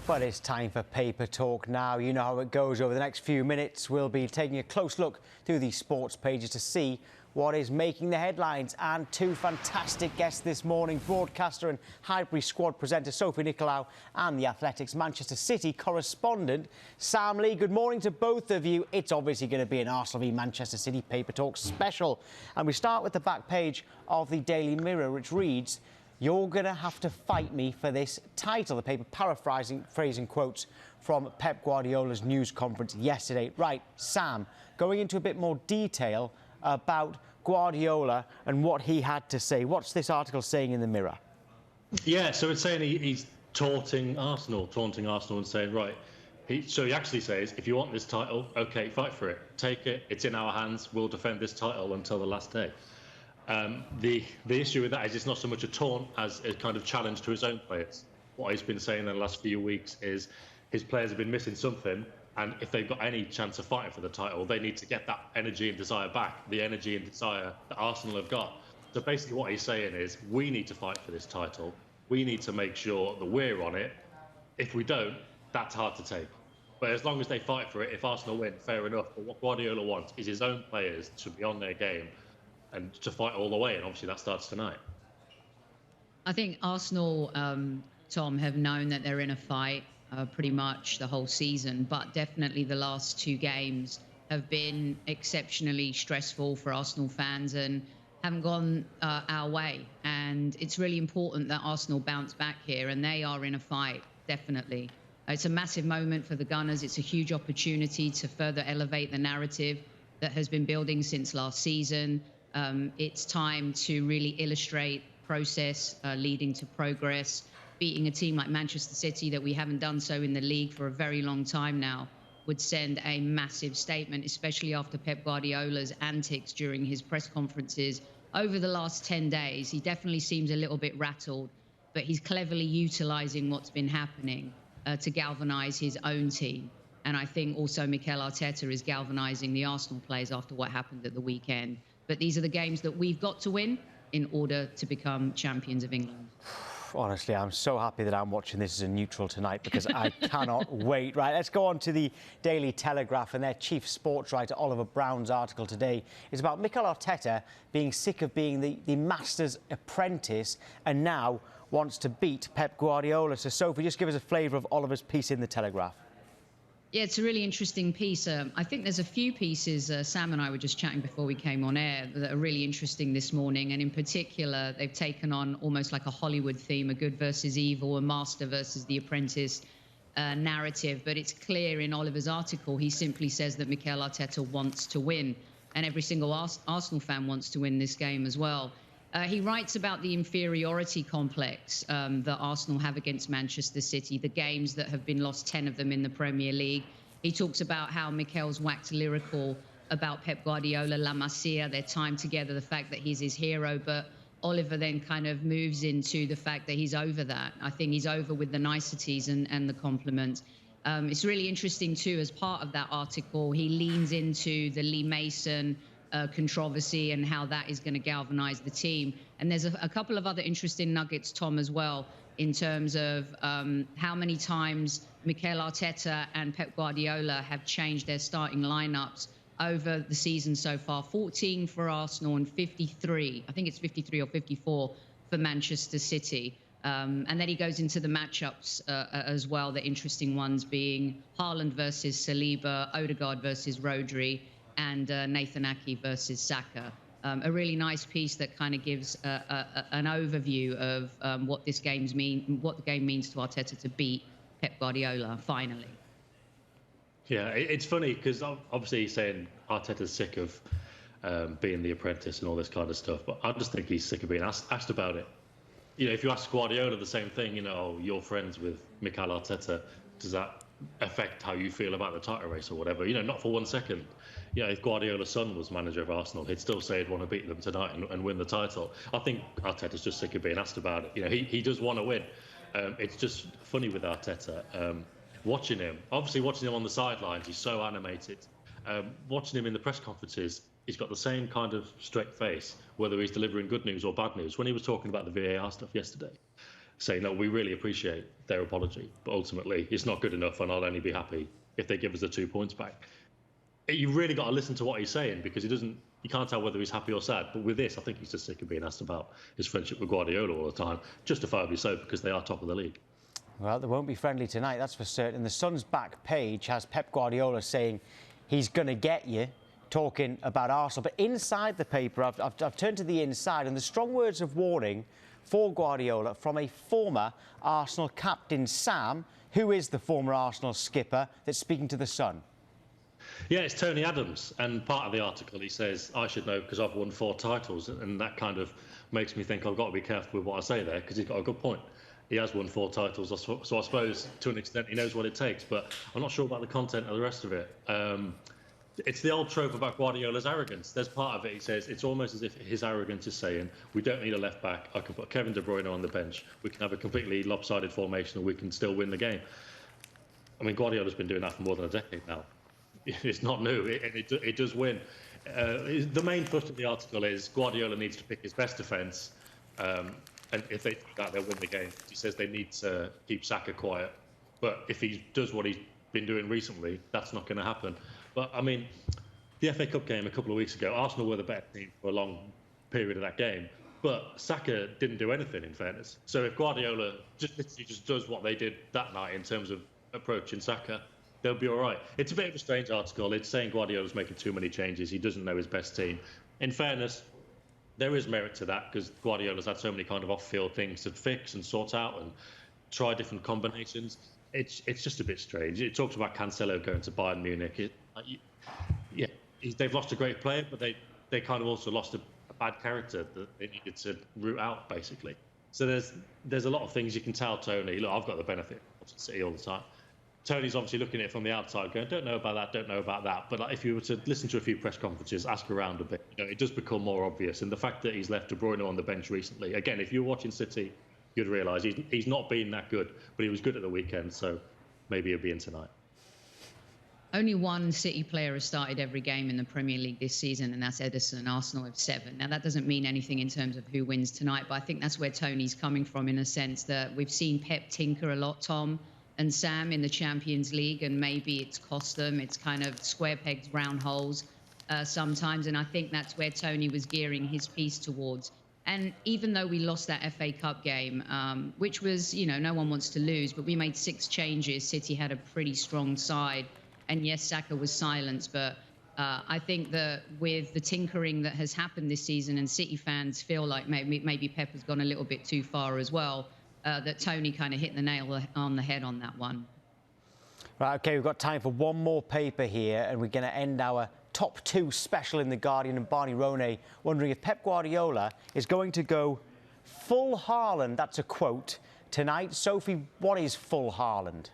Well, it's time for Paper Talk now. You know how it goes. Over the next few minutes, we'll be taking a close look through these sports pages to see what is making the headlines. And two fantastic guests this morning, broadcaster and Highbury squad presenter Sophie, Nicolaou, and the Athletics Manchester City correspondent Sam Lee. Good morning to both of you. It's obviously going to be an Arsenal v Manchester City Paper Talk special. And we start with the back page of the Daily Mirror, which reads, "You're going to have to fight me for this title." The paper phrasing quotes from Pep Guardiola's news conference yesterday. Right, Sam, going into a bit more detail about Guardiola and what he had to say. What's this article saying in the Mirror? Yeah, so it's saying he's taunting Arsenal and saying, right, so he actually says, if you want this title, OK, fight for it. Take it. It's in our hands. We'll defend this title until the last day. The issue with that is it's not so much a taunt as a kind of challenge to his own players. What he's been saying in the last few weeks is his players have been missing something, and if they've got any chance of fighting for the title, they need to get that energy and desire back, the energy and desire that Arsenal have got. So basically what he's saying is we need to fight for this title. We need to make sure that we're on it. If we don't, that's hard to take. But as long as they fight for it, if Arsenal win, fair enough. But what Guardiola wants is his own players to be on their game and to fight all the way, and obviously that starts tonight. I think Arsenal, Tom, have known that they're in a fight pretty much the whole season, but definitely the last two games have been exceptionally stressful for Arsenal fans and haven't gone our way. And it's really important that Arsenal bounce back here, and they are in a fight, definitely. It's a massive moment for the Gunners. It's a huge opportunity to further elevate the narrative that has been building since last season. It's time to really illustrate process leading to progress. Beating a team like Manchester City that we haven't done so in the league for a very long time now would send a massive statement, especially after Pep Guardiola's antics during his press conferences over the last 10 days. He definitely seems a little bit rattled, but he's cleverly utilising what's been happening to galvanise his own team. And I think also Mikel Arteta is galvanising the Arsenal players after what happened at the weekend. But these are the games that we've got to win in order to become champions of England. Honestly, I'm so happy that I'm watching this as a neutral tonight because I cannot wait. Right, let's go on to the Daily Telegraph, and their chief sports writer Oliver Brown's article today is about Mikel Arteta being sick of being the master's apprentice and now wants to beat Pep Guardiola. So, Sophie, just give us a flavour of Oliver's piece in the Telegraph. Yeah, it's a really interesting piece. I think there's a few pieces, Sam and I were just chatting before we came on air, that are really interesting this morning. And in particular, they've taken on almost like a Hollywood theme, a good versus evil, a master versus the apprentice narrative. But it's clear in Oliver's article, he simply says that Mikel Arteta wants to win. And every single Arsenal fan wants to win this game as well. He writes about the inferiority complex that Arsenal have against Manchester City, the games that have been lost, 10 of them in the Premier League. He talks about how Mikel's waxed lyrical about Pep Guardiola, La Masia, their time together, the fact that he's his hero. But Oliver then kind of moves into the fact that he's over that. I think he's over with the niceties and the compliments. It's really interesting, too, as part of that article, he leans into the Lee Mason controversy and how that is going to galvanise the team. And there's a couple of other interesting nuggets, Tom, as well, in terms of how many times Mikel Arteta and Pep Guardiola have changed their starting lineups over the season so far. 14 for Arsenal and 53, I think it's 53 or 54 for Manchester City. And then he goes into the matchups as well, the interesting ones being Haaland versus Saliba, Odegaard versus Rodri, and Nathan Ake versus Saka. A really nice piece that kind of gives an overview of what this game's what the game means to Arteta to beat Pep Guardiola finally. Yeah, it's funny because obviously he's saying Arteta's sick of being the apprentice and all this kind of stuff, but I just think he's sick of being asked about it. You know, if you ask Guardiola the same thing, you know, you're friends with Mikel Arteta, does that affect how you feel about the title race or whatever? You know, not for 1 second. You know, if Guardiola's son was manager of Arsenal, he'd still say he'd want to beat them tonight and win the title. I think Arteta's just sick of being asked about it. You know, he does want to win. It's just funny with Arteta. Watching him on the sidelines, he's so animated. Watching him in the press conferences, he's got the same kind of straight face, whether he's delivering good news or bad news. When he was talking about the VAR stuff yesterday, saying, no, we really appreciate their apology, but ultimately it's not good enough, and I'll only be happy if they give us the 2 points back. You really got to listen to what he's saying, because you can't tell whether he's happy or sad. But with this, I think he's just sick of being asked about his friendship with Guardiola all the time, justifiably so, because they are top of the league. Well, they won't be friendly tonight, that's for certain. The Sun's back page has Pep Guardiola saying he's going to get you, talking about Arsenal. But inside the paper, I've turned to the inside, and the strong words of warning for Guardiola from a former Arsenal captain, Sam, who is the former Arsenal skipper, that's speaking to the Sun. Yeah, it's Tony Adams, and part of the article he says, I should know because I've won 4 titles, and that kind of makes me think I've got to be careful with what I say there, because he's got a good point. He has won 4 titles, so I suppose to an extent he knows what it takes, but I'm not sure about the content of the rest of it. It's the old trope about Guardiola's arrogance. There's part of it, he says, it's almost as if his arrogance is saying, we don't need a left back, I can put Kevin De Bruyne on the bench, we can have a completely lopsided formation, and we can still win the game. I mean, Guardiola's been doing that for more than a decade now. It's not new, it does win. The main thrust of the article is Guardiola needs to pick his best defence, and if they do that, they'll win the game. He says they need to keep Saka quiet, but if he does what he's been doing recently, that's not going to happen. But, I mean, the FA Cup game a couple of weeks ago, Arsenal were the better team for a long period of that game, but Saka didn't do anything, in fairness. So if Guardiola just does what they did that night in terms of approaching Saka, they'll be all right. It's a bit of a strange article. It's saying Guardiola's making too many changes. He doesn't know his best team. In fairness, there is merit to that, because Guardiola's had so many kind of off-field things to fix and sort out and try different combinations. It's just a bit strange. It talks about Cancelo going to Bayern Munich. They've lost a great player, but they kind of also lost a bad character that they needed to root out, basically. So there's a lot of things you can tell Tony. Look, I've got the benefit of City all the time. Tony's obviously looking at it from the outside, going, don't know about that, don't know about that. But if you were to listen to a few press conferences, ask around a bit, it does become more obvious. And the fact that he's left De Bruyne on the bench recently, again, if you're watching City, you'd realise he's not been that good, but he was good at the weekend, so maybe he'll be in tonight. Only one City player has started every game in the Premier League this season, and that's Ederson. Arsenal have 7. Now, that doesn't mean anything in terms of who wins tonight, but I think that's where Tony's coming from, in a sense that we've seen Pep tinker a lot, Tom and Sam, in the Champions League, and maybe it's cost them. It's kind of square pegs, round holes sometimes, and I think that's where Tony was gearing his piece towards. And even though we lost that FA Cup game, which was, no one wants to lose, but we made 6 changes. City had a pretty strong side. And yes, Saka was silenced, but I think that with the tinkering that has happened this season, and City fans feel like maybe Pep has gone a little bit too far as well, that Tony kind of hit the nail on the head on that one. Right, OK, we've got time for one more paper here, and we're going to end our top 2 special in The Guardian, and Barney Ronay wondering if Pep Guardiola is going to go full Haaland, that's a quote, tonight. Sophie, what is full Haaland?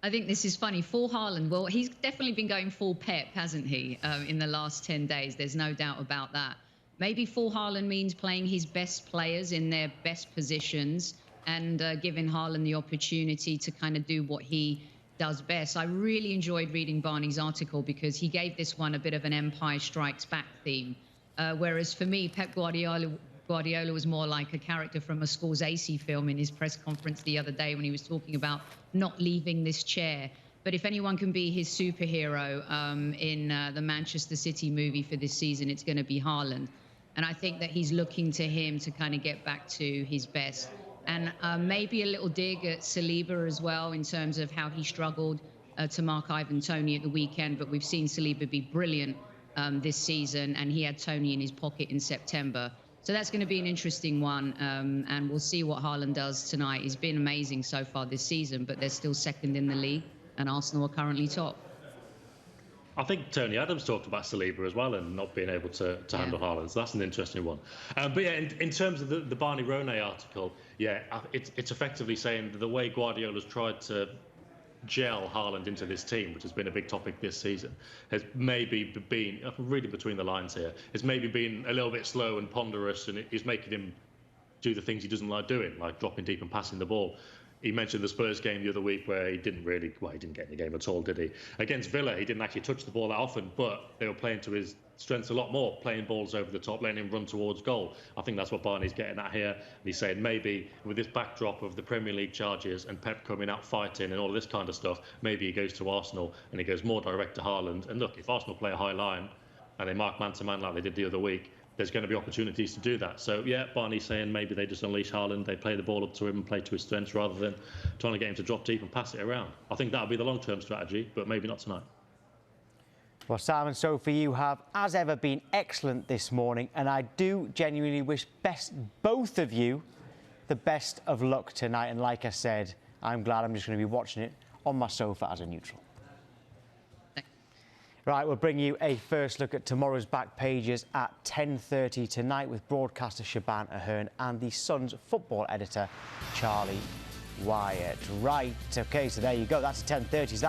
I think this is funny. Full Haaland, well, he's definitely been going full Pep, hasn't he, in the last 10 days? There's no doubt about that. Maybe full Haaland means playing his best players in their best positions and giving Haaland the opportunity to kind of do what he does best. I really enjoyed reading Barney's article because he gave this one a bit of an Empire Strikes Back theme, whereas for me, Pep Guardiola was more like a character from a Scorsese film in his press conference the other day when he was talking about not leaving this chair. But if anyone can be his superhero in the Manchester City movie for this season, it's going to be Haaland. And I think that he's looking to him to kind of get back to his best. And maybe a little dig at Saliba as well in terms of how he struggled to mark Ivan Toney at the weekend. But we've seen Saliba be brilliant this season, and he had Toney in his pocket in September. So that's going to be an interesting one, and we'll see what Haaland does tonight. He's been amazing so far this season, but they're still second in the league, and Arsenal are currently top. I think Tony Adams talked about Saliba as well and not being able to handle Haaland, so that's an interesting one. But yeah, in terms of the Barney Ronay article, yeah, it's effectively saying that the way Guardiola's tried to gel Haaland into this team, which has been a big topic this season, has maybe been, reading between the lines here, has maybe been a little bit slow and ponderous, and it is making him do the things he doesn't like doing, like dropping deep and passing the ball. he mentioned the Spurs game the other week where he didn't get in the game at all, did he? Against Villa, he didn't actually touch the ball that often, but they were playing to his strengths a lot more, playing balls over the top, letting him run towards goal. I think that's what Barney's getting at here. And he's saying maybe with this backdrop of the Premier League charges and Pep coming out fighting and all this kind of stuff, maybe he goes to Arsenal and he goes more direct to Haaland. And look, if Arsenal play a high line and they mark man-to-man like they did the other week, there's going to be opportunities to do that. So, yeah, Barney's saying maybe they just unleash Haaland, they play the ball up to him and play to his strengths rather than trying to get him to drop deep and pass it around. I think that'll be the long-term strategy, but maybe not tonight. Well, Sam and Sophie, you have, as ever, been excellent this morning, and I do genuinely wish both of you the best of luck tonight. And like I said, I'm glad I'm just going to be watching it on my sofa as a neutral. Right, we'll bring you a first look at tomorrow's back pages at 10:30 tonight with broadcaster Shaban Ahern and the Sun's football editor, Charlie Wyatt. Right, OK, so there you go. That's at 10:30.